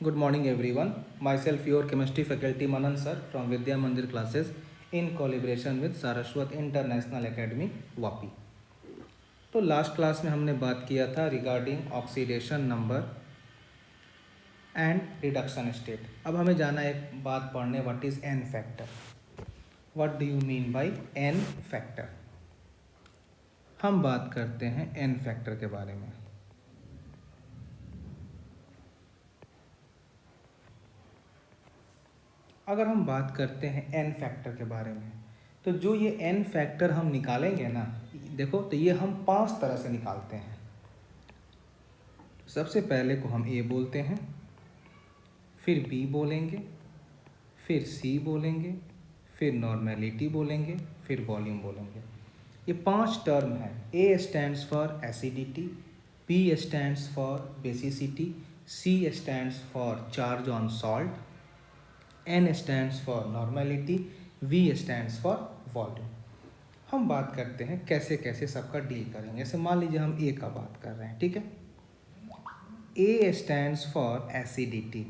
Good morning everyone. Myself your chemistry faculty Manan sir from Vidya Mandir classes in collaboration with Saraswat International Academy Vapi. तो last class में हमने बात किया था regarding oxidation number and reduction state. अब हमें जाना एक बात पढ़ने, what is N factor, what do you mean by N factor. हम बात करते हैं एन फैक्टर के बारे में। अगर हम बात करते हैं एन फैक्टर के बारे में, तो जो ये एन फैक्टर हम निकालेंगे ना, देखो तो ये हम 5 तरह से निकालते हैं। सबसे पहले को हम ए बोलते हैं, फिर बी बोलेंगे, फिर सी बोलेंगे, फिर नॉर्मेलिटी बोलेंगे, फिर वॉल्यूम बोलेंगे। ये 5 टर्म है। A stands for acidity, B stands for basicity, C stands for charge on salt, N stands for normality, V stands for volume। हम बात करते हैं कैसे कैसे सबका डील करेंगे। जैसे मान लीजिए हम A का बात कर रहे हैं, ठीक है। A stands for acidity,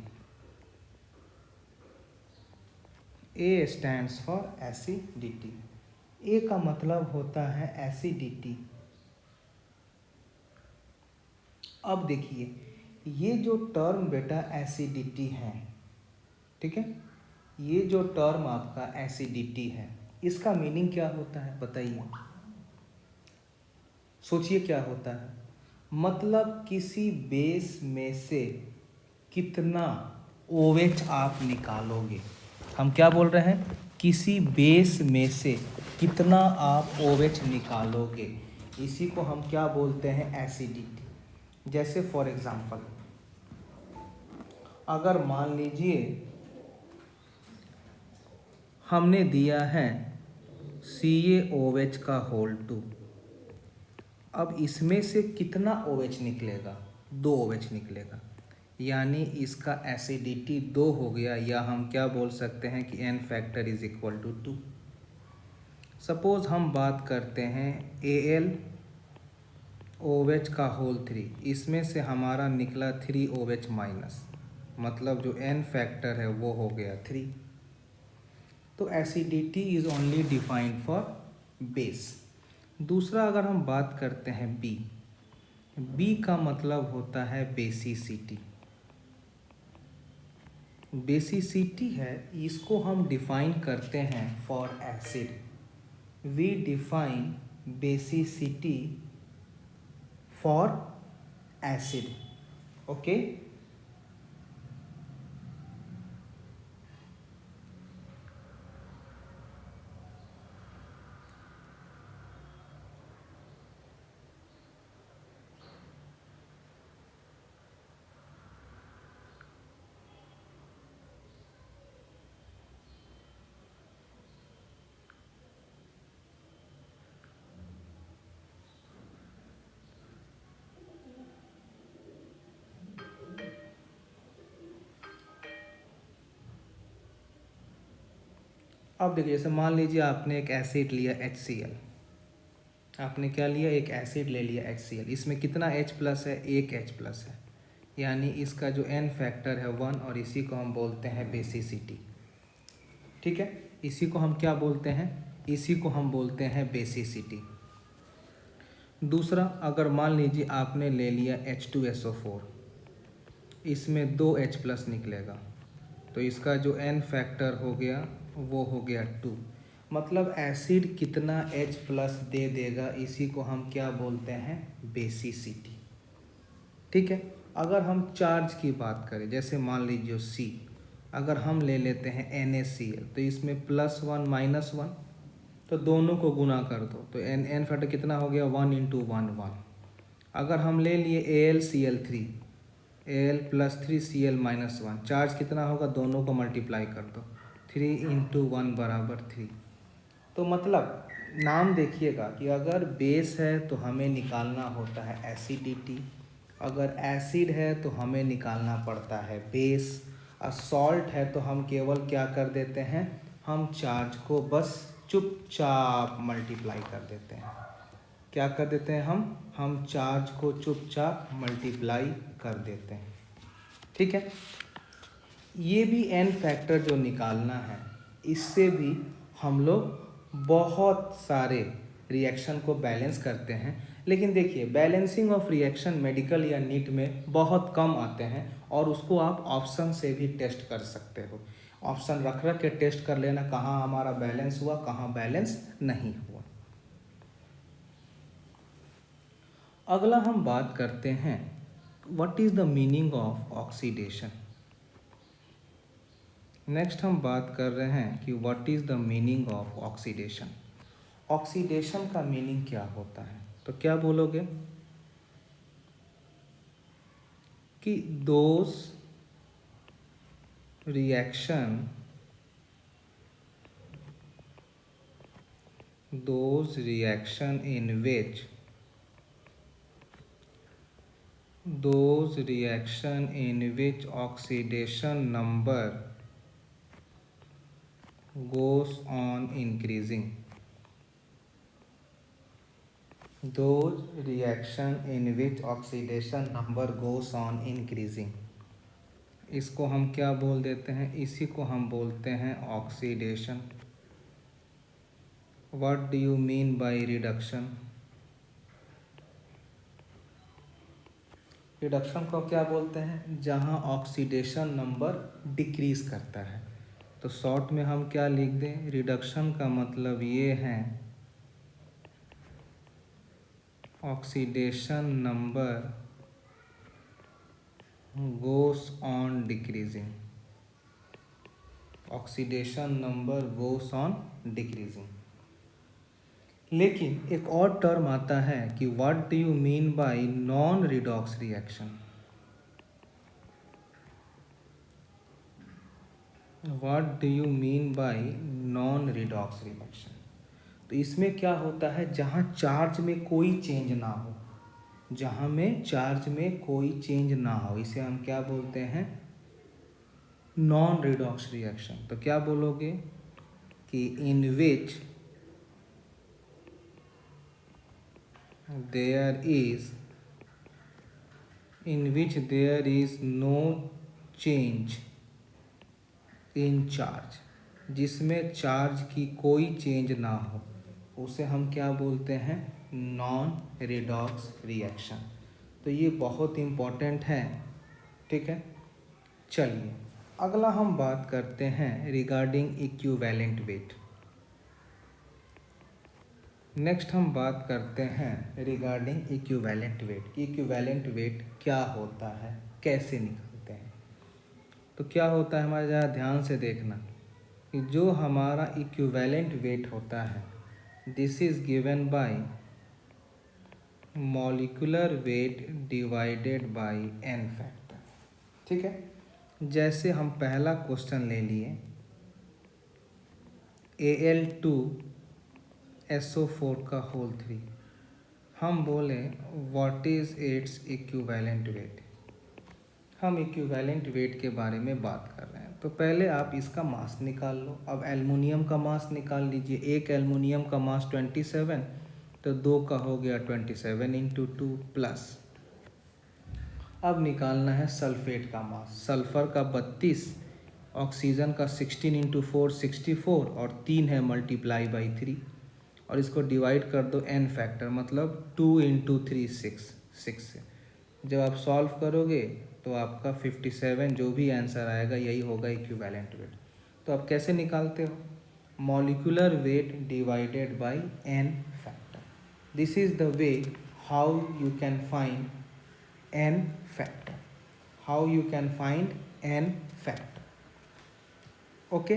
A stands for acidity। A का मतलब होता है एसिडिटी। अब देखिए ये जो टर्म बेटा एसिडिटी है, ठीक है, ये जो टर्म आपका एसिडिटी है, इसका मीनिंग क्या होता है बताइए, सोचिए क्या होता है। मतलब किसी बेस में से कितना OH आप निकालोगे। हम क्या बोल रहे हैं, किसी बेस में से कितना आप OH निकालोगे, इसी को हम क्या बोलते हैं, एसिडिटी। जैसे फॉर एग्जांपल अगर मान लीजिए हमने दिया है CaOH का होल 2, अब इसमें से कितना OH निकलेगा, 2 OH निकलेगा, यानी इसका एसिडिटी 2 हो गया, या हम क्या बोल सकते हैं कि N factor is equal to 2। Suppose हम बात करते हैं AlOH का होल 3, इसमें से हमारा निकला 3OH माइनस, मतलब जो एन फैक्टर है वो हो गया 3। तो acidity is only defined for base. दूसरा अगर हम बात करते हैं बी, बी का मतलब होता है बेसिसिटी। बेसिसिटी है, इसको हम डिफाइन करते हैं for acid. We define basicity for acid, okay. अब देखिए जैसे मान लीजिए आपने एक एसिड लिया HCl, आपने क्या लिया, एक एसिड ले लिया HCl, इसमें कितना H प्लस है, एक H प्लस है, यानी इसका जो एन फैक्टर है 1, और इसी को हम बोलते हैं बेसिसिटी, ठीक है। इसी को हम क्या बोलते हैं, इसी को हम बोलते हैं बेसिसिटी। दूसरा अगर मान लीजिए आपने ले लिया H2SO4, इसमें 2 H प्लस निकलेगा, तो इसका जो एन फैक्टर हो गया वो हो गया 2। मतलब एसिड कितना H प्लस दे देगा, इसी को हम क्या बोलते हैं, बेसिसिटी, ठीक है। अगर हम चार्ज की बात करें, जैसे मान लीजिए C, अगर हम ले लेते हैं NaCl, तो इसमें +1 -1, तो दोनों को गुना कर दो, तो एन फैक्टर कितना हो गया, 1 × 1 1। अगर हम ले लिए AlCl3, Al + 3Cl - 1, चार्ज कितना होगा, दोनों को मल्टीप्लाई कर दो, 3 × 1 = 3। तो मतलब नाम देखिएगा कि अगर बेस है तो हमें निकालना होता है एसिडिटी, अगर एसिड है तो हमें निकालना पड़ता है बेस, और सॉल्ट है तो हम केवल क्या कर देते हैं, हम चार्ज को बस चुपचाप मल्टीप्लाई कर देते हैं। क्या कर देते हैं हम चार्ज को चुपचाप मल्टीप्लाई कर देते हैं, ठीक है। ये भी n फैक्टर जो निकालना है, इससे भी हम लोग बहुत सारे रिएक्शन को बैलेंस करते हैं। लेकिन देखिए, बैलेंसिंग ऑफ रिएक्शन मेडिकल या नीट में बहुत कम आते हैं, और उसको आप ऑप्शन से भी टेस्ट कर सकते हो। ऑप्शन रख रख के टेस्ट कर लेना, कहाँ हमारा बैलेंस हुआ, कहाँ बैलेंस नहीं हुआ। अगला हम बात करते हैं, what is the meaning of oxidation. Next हम बात कर रहे हैं कि what is the meaning of oxidation. Oxidation का मीनिंग क्या होता है, तो क्या बोलोगे कि those reaction in which oxidation number goes on increasing. Those reaction in which oxidation number goes on increasing, इसको हम क्या बोल देते हैं, इसी को हम बोलते हैं oxidation. What do you mean by reduction? Reduction को क्या बोलते हैं, जहाँ ऑक्सीडेशन नंबर डिक्रीज करता है। तो शॉर्ट में हम क्या लिख दें, रिडक्शन का मतलब ये है oxidation number goes on decreasing. Oxidation number goes on decreasing. लेकिन एक और टर्म आता है कि what do you mean bye non redox reaction. What do you mean bye non redox reaction. तो इसमें क्या होता है, जहाँ चार्ज में कोई चेंज ना हो, जहाँ में चार्ज में कोई चेंज ना हो, इसे हम क्या बोलते हैं, नॉन रिडॉक्स रिएक्शन। तो क्या बोलोगे कि इन विच there is no change in charge, जिसमें चार्ज की कोई चेंज ना हो, उसे हम क्या बोलते हैं, नॉन रिडॉक्स रिएक्शन। तो ये बहुत इम्पॉर्टेंट है, ठीक है। चलिए अगला हम बात करते हैं रिगार्डिंग इक्विवेलेंट वेट। नेक्स्ट हम बात करते हैं regarding equivalent weight. Equivalent weight क्या होता है, कैसे निकालते हैं। तो क्या होता है, हमारा ज़रा ध्यान से देखना कि जो हमारा इक्विवेलेंट वेट होता है, this is given by molecular weight divided bye n factor. ठीक है, जैसे हम पहला क्वेश्चन ले लिए, Al2SO4 का होल 3, हम बोले what is its equivalent weight. हम इक्विवेलेंट वेट के बारे में बात कर रहे हैं। तो पहले आप इसका मास निकाल लो। अब एल्युमिनियम का मास निकाल लीजिए। एक एल्युमिनियम का मास 27, तो 2 का हो गया 27 × 2 प्लस। अब निकालना है सल्फेट का मास। सल्फ़र का 32, ऑक्सीजन का 16 × 4 64, और 3 है मल्टीप्लाई बाई 3, और इसको डिवाइड कर दो n फैक्टर, मतलब 2 × 3 6 से। जब आप सॉल्व करोगे तो आपका 57 जो भी आंसर आएगा यही होगा इक्विवेलेंट वेट। तो आप कैसे निकालते हो, molecular weight divided bye n factor. This is the way how you can find n factor, how you can find n factor. Okay,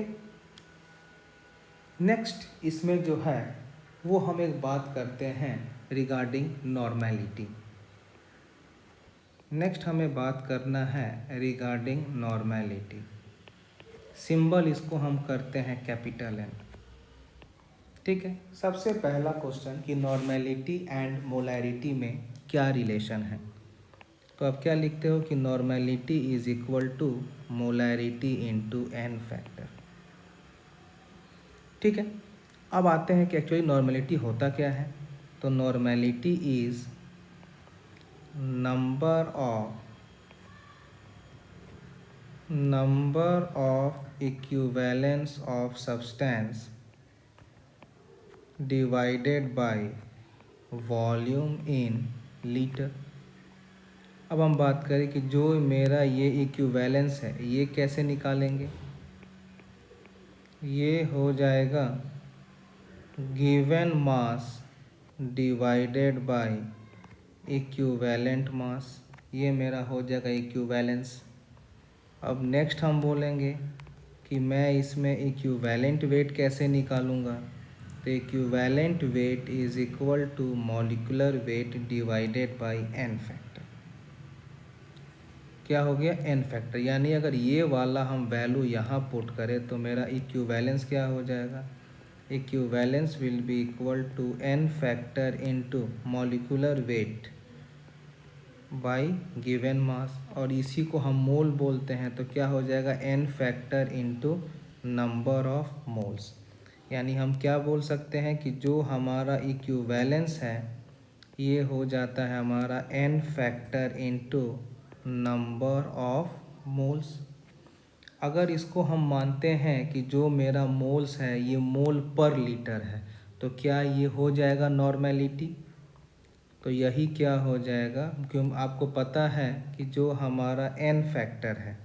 next इसमें जो है वो हम एक बात करते हैं रिगार्डिंग नॉर्मेलिटी। नेक्स्ट हमें बात करना है रिगार्डिंग नॉर्मेलिटी। सिंबल इसको हम करते हैं कैपिटल N। ठीक है, सबसे पहला क्वेश्चन कि नॉर्मेलिटी एंड मोलैरिटी में क्या रिलेशन है। तो आप क्या लिखते हो कि normality is equal to molarity into n factor. ठीक है, अब आते हैं कि एक्चुअली नॉर्मेलिटी होता क्या है। तो normality is number number of equivalence of substance divided by volume in litre. अब हम बात करें कि जो मेरा ये इक्विवेलेंस है ये कैसे निकालेंगे। ये हो जाएगा given mass divided by equivalent mass. ये मेरा हो जाएगा इक्विवेलेंस। अब नेक्स्ट हम बोलेंगे कि मैं इसमें इक्विवेलेंट वेट कैसे निकालूंगा। तो equivalent weight is equal to molecular weight divided by N factor. क्या हो गया, एन फैक्टर। यानी अगर ये वाला हम वैल्यू यहाँ पुट करें तो मेरा इक्विवेलेंस क्या हो जाएगा, equivalence will be equal to N factor into molecular weight by given mass. और इसी को हम मोल बोलते हैं तो क्या हो जाएगा, N factor into number of moles. यानी हम क्या बोल सकते हैं कि जो हमारा इक्विवेलेंस है ये हो जाता है हमारा N factor into number of moles. अगर इसको हम मानते हैं कि जो मेरा मोल्स है ये मोल पर लीटर है तो क्या ये हो जाएगा नॉर्मेलिटी। तो यही क्या हो जाएगा, क्योंकि आपको पता है कि जो हमारा एन फैक्टर है,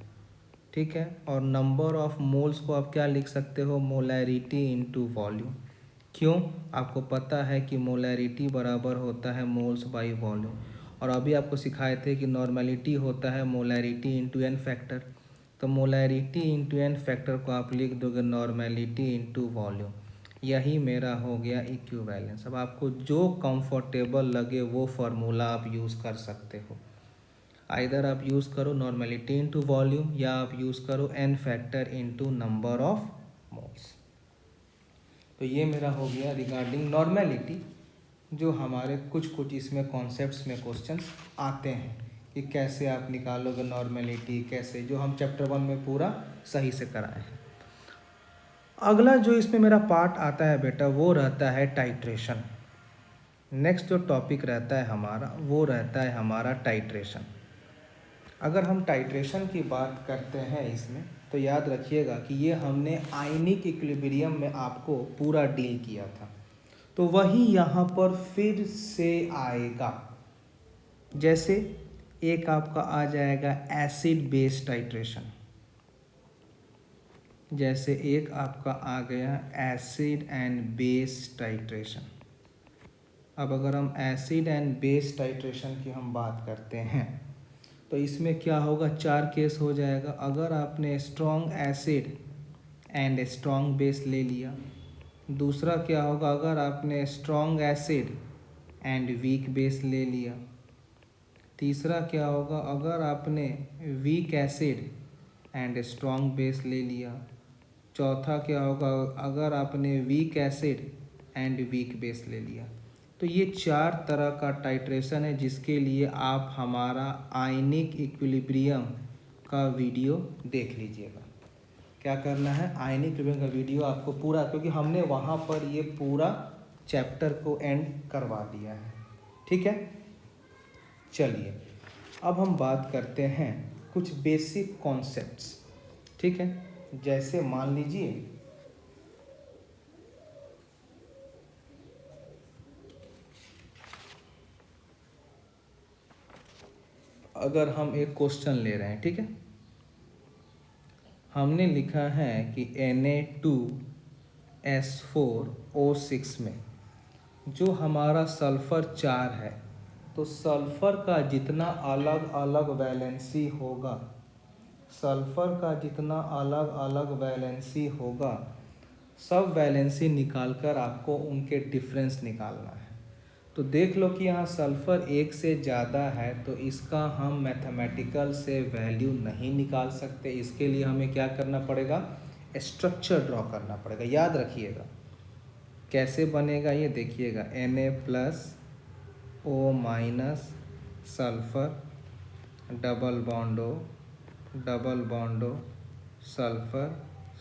ठीक है, और नंबर ऑफ मोल्स को आप क्या लिख सकते हो, मोलैरिटी इनटू वॉल्यूम। क्यों, आपको पता है कि मोलैरिटी बराबर होता है मोल्स बाय वॉल्यूम। और अभी आपको सिखाए थे कि नॉर्मेलिटी होता है मोलैरिटी इंटू एन फैक्टर। तो मोलैरिटी इंटू एन फैक्टर को आप लिख दोगे नॉर्मेलिटी इंटू वॉल्यूम। यही मेरा हो गया इक्विवेलेंस। अब आपको जो कंफर्टेबल लगे वो फार्मूला आप यूज़ कर सकते हो। आइदर आप यूज़ करो नॉर्मेलिटी इंटू वॉल्यूम या आप यूज़ करो N factor into number of moles. तो ये मेरा हो गया रिगार्डिंग नॉर्मेलिटी, जो हमारे कुछ इसमें कॉन्सेप्ट्स में क्वेश्चंस आते हैं कि कैसे आप निकालोगे नॉर्मेलिटी, कैसे, जो हम चैप्टर 1 में पूरा सही से कराए हैं। अगला जो इसमें मेरा पार्ट आता है बेटा वो रहता है टाइट्रेशन। नेक्स्ट जो टॉपिक रहता है हमारा वो रहता है हमारा टाइट्रेशन। अगर हम टाइट्रेशन की बात करते हैं इसमें तो याद रखिएगा कि ये हमने आयनिक इक्विलिब्रियम में आपको पूरा डील किया था, तो वही यहाँ पर फिर से आएगा। जैसे एक आपका आ जाएगा एसिड बेस टाइट्रेशन, जैसे एक आपका आ गया एसिड एंड बेस टाइट्रेशन। अब अगर हम एसिड एंड बेस टाइट्रेशन की हम बात करते हैं तो इसमें क्या होगा, 4 केस हो जाएगा। अगर आपने strong acid and strong base ले लिया। दूसरा क्या होगा, अगर आपने strong acid and weak base ले लिया। तीसरा क्या होगा, अगर आपने weak acid and strong base ले लिया। चौथा क्या होगा, अगर आपने weak acid and weak base ले लिया। तो ये 4 तरह का टाइट्रेशन है जिसके लिए आप हमारा आयनिक इक्विलिब्रियम का वीडियो देख लीजिएगा। क्या करना है, आयनिक इक्विलिब्रियम का वीडियो आपको पूरा, क्योंकि हमने वहाँ पर ये पूरा चैप्टर को एंड करवा दिया है, ठीक है। चलिए अब हम बात करते हैं कुछ बेसिक कॉन्सेप्ट्स, ठीक है। जैसे मान लीजिए अगर हम एक क्वेश्चन ले रहे हैं, ठीक है, हमने लिखा है कि Na2S4O6 में जो हमारा सल्फ़र 4 है, तो सल्फ़र का जितना अलग अलग वैलेंसी होगा, सल्फ़र का जितना अलग अलग वैलेंसी होगा, सब वैलेंसी निकालकर आपको उनके डिफरेंस निकालना है। तो देख लो कि यहाँ सल्फ़र 1 से ज़्यादा है तो इसका हम मैथमेटिकल से वैल्यू नहीं निकाल सकते। इसके लिए हमें क्या करना पड़ेगा, स्ट्रक्चर ड्रॉ करना पड़ेगा। याद रखिएगा कैसे बनेगा, ये देखिएगा Na+O- sulphur double बॉन्डो sulphur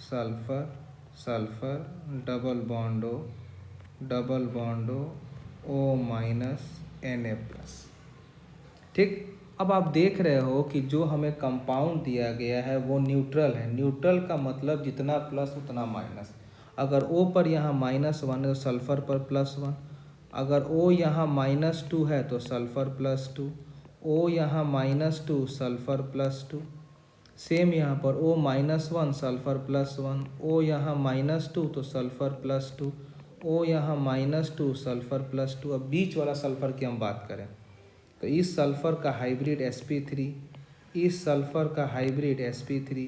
sulphur sulphur double बॉन्डो O- Na+, ठीक। अब आप देख रहे हो कि जो हमें कंपाउंड दिया गया है वो न्यूट्रल है। न्यूट्रल का मतलब जितना प्लस उतना माइनस। अगर O पर यहाँ -1 है तो सल्फ़र पर +1। अगर O यहाँ -2 है तो सल्फ़र +2। O यहाँ -2 सल्फ़र +2। सेम यहाँ पर O -1 सल्फ़र +1। O यहाँ -2 तो सल्फ़र +2। O यहाँ -2 सल्फ़र +2। अब बीच वाला सल्फ़र की हम बात करें तो इस सल्फ़र का हाइब्रिड sp3, इस सल्फ़र का हाइब्रिड sp3,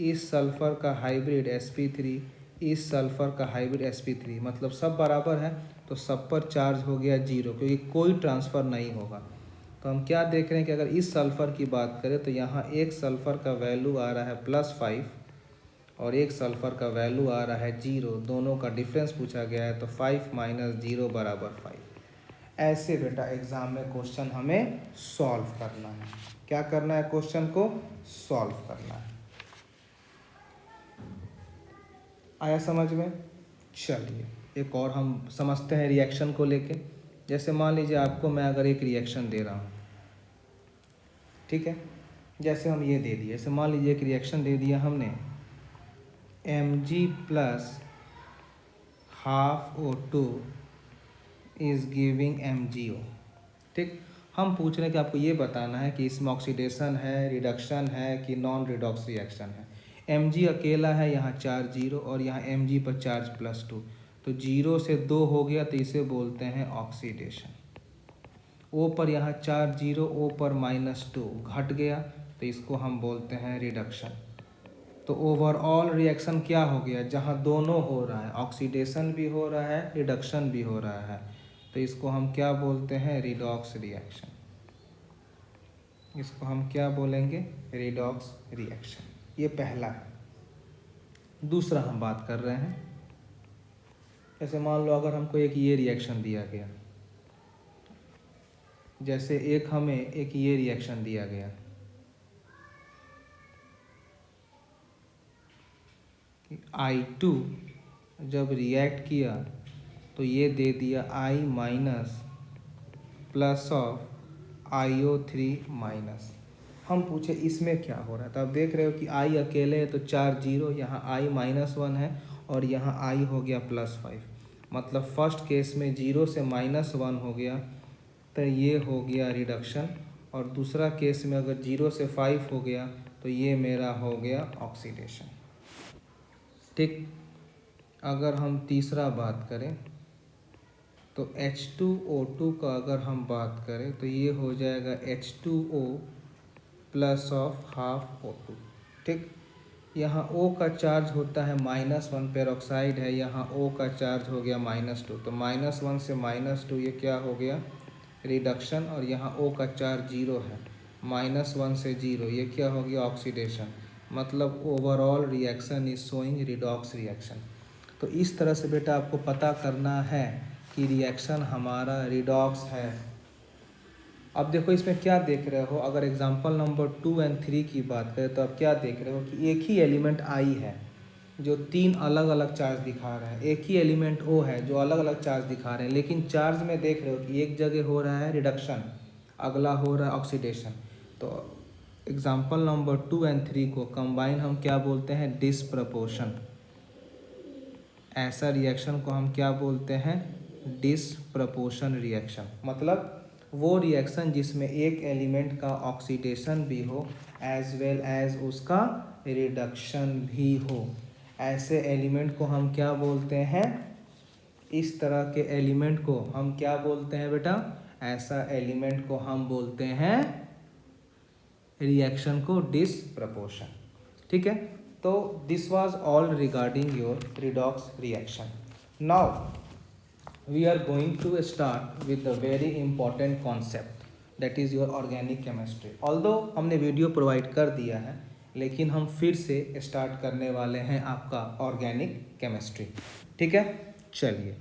इस सल्फ़र का हाइब्रिड sp3, इस सल्फ़र का हाइब्रिड sp3, मतलब सब बराबर है तो सब पर चार्ज हो गया 0 क्योंकि कोई ट्रांसफ़र नहीं होगा। तो हम क्या देख रहे हैं कि अगर इस सल्फ़र की बात करें तो यहाँ एक सल्फ़र का वैल्यू आ रहा है +5 और एक सल्फ़र का वैल्यू आ रहा है 0। दोनों का डिफरेंस पूछा गया है तो 5 - 0 = 5। ऐसे बेटा एग्ज़ाम में क्वेश्चन हमें सॉल्व करना है। क्या करना है? क्वेश्चन को सॉल्व करना है। आया समझ में? चलिए एक और हम समझते हैं रिएक्शन को लेके। जैसे मान लीजिए आपको मैं अगर एक रिएक्शन दे रहा हूँ, ठीक है, जैसे हम ये दे दिए, जैसे मान लीजिए एक रिएक्शन दे दिया हमने Mg + ½ O2 is giving MgO। ठीक, हम पूछ रहे हैं कि आपको ये बताना है कि इसमें ऑक्सीडेशन है, रिडक्शन है कि नॉन रिडॉक्स रिएक्शन है। Mg अकेला है, यहाँ चार्ज 0 और यहाँ Mg पर चार्ज +2, तो 0 से 2 हो गया तो इसे बोलते हैं ऑक्सीडेशन। O पर यहाँ चार्ज 0, O पर -2 घट गया तो इसको हम बोलते हैं रिडक्शन। तो ओवरऑल रिएक्शन क्या हो गया? जहाँ दोनों हो रहा है, ऑक्सीडेशन भी हो रहा है, रिडक्शन भी हो रहा है, तो इसको हम क्या बोलते हैं? Redox reaction. इसको हम क्या बोलेंगे? Redox reaction. ये पहला है। दूसरा हम बात कर रहे हैं, जैसे मान लो अगर हमको एक ये रिएक्शन दिया गया, जैसे एक हमें एक ये रिएक्शन दिया गया कि I2 जब रिएक्ट किया तो ये दे दिया I- प्लस ऑफ IO3-। हम पूछे इसमें क्या हो रहा है, तो आप देख रहे हो कि I अकेले है तो चार्ज 0, यहाँ I-1 है और यहाँ I हो गया +5, मतलब फर्स्ट केस में 0 से -1 हो गया तो ये हो गया रिडक्शन, और दूसरा केस में अगर 0 से 5 हो गया तो ये मेरा हो गया ऑक्सीडेशन। ठीक, अगर हम तीसरा बात करें तो H2O2 का अगर हम बात करें तो ये हो जाएगा H2O प्लस ऑफ ½ O2। ठीक, यहाँ O का चार्ज होता है -1, पेरोक्साइड है, यहाँ O का चार्ज हो गया -2, तो -1 से -2 ये क्या हो गया? रिडक्शन, और यहाँ O का चार्ज 0 है, -1 से 0 ये क्या हो गया? ऑक्सीडेशन। मतलब overall reaction is showing redox reaction. तो इस तरह से बेटा आपको पता करना है कि रिएक्शन हमारा रिडॉक्स है। अब देखो इसमें क्या देख रहे हो, अगर एग्जांपल नंबर 2 और 3 की बात करें तो आप क्या देख रहे हो कि एक ही एलिमेंट I है जो 3 अलग अलग चार्ज दिखा रहा है, एक ही एलिमेंट O है जो अलग अलग चार्ज दिखा रहे हैं, लेकिन चार्ज में देख रहे हो कि एक जगह हो रहा है रिडक्शन, अगला हो रहा है ऑक्सीडेशन। तो एग्जांपल नंबर 2 और 3 को कंबाइन हम क्या बोलते हैं? डिसप्रपोर्शन। ऐसा रिएक्शन को हम क्या बोलते हैं? Disproportion reaction. मतलब वो रिएक्शन जिसमें एक एलिमेंट का ऑक्सीडेशन भी हो एज वेल एज उसका रिडक्शन भी हो, ऐसे एलिमेंट को हम क्या बोलते हैं? इस तरह के एलिमेंट को हम क्या बोलते हैं बेटा? ऐसा एलिमेंट को हम बोलते हैं रिएक्शन को डिसप्रपोर्शन। ठीक है, तो this was all regarding your redox reaction. Now we are going to start with a very important concept, that is your organic chemistry। although हमने वीडियो प्रोवाइड कर दिया है, लेकिन हम फिर से स्टार्ट करने वाले हैं आपका ऑर्गेनिक केमिस्ट्री। ठीक है, चलिए।